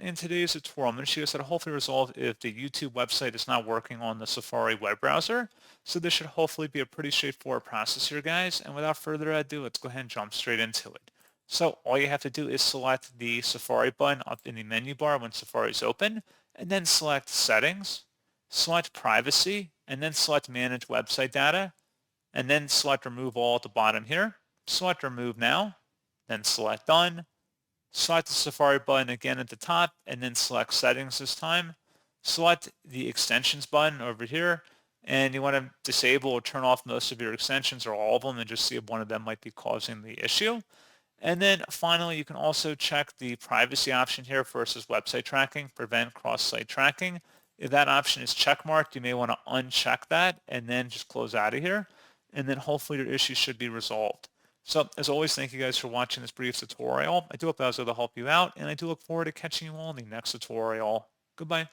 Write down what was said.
in today's tutorial, I'm going to show you how to hopefully resolve if the YouTube website is not working on the Safari web browser. So this should hopefully be a pretty straightforward process here, guys. And without further ado, let's go ahead and jump straight into it. So all you have to do is select the Safari button up in the menu bar when Safari is open, and then select Settings, select Privacy, and then select Manage Website Data, and then select Remove All at the bottom here. Select Remove Now, then select Done. Select the Safari button again at the top, and then select Settings this time. Select the Extensions button over here, and you want to disable or turn off most of your extensions or all of them and just see if one of them might be causing the issue. And then finally, you can also check the privacy option here versus website tracking, prevent cross-site tracking. If that option is checkmarked, you may want to uncheck that and then just close out of here. And then hopefully your issue should be resolved. So as always, thank you guys for watching this brief tutorial. I do hope that was able to help you out, and I do look forward to catching you all in the next tutorial. Goodbye.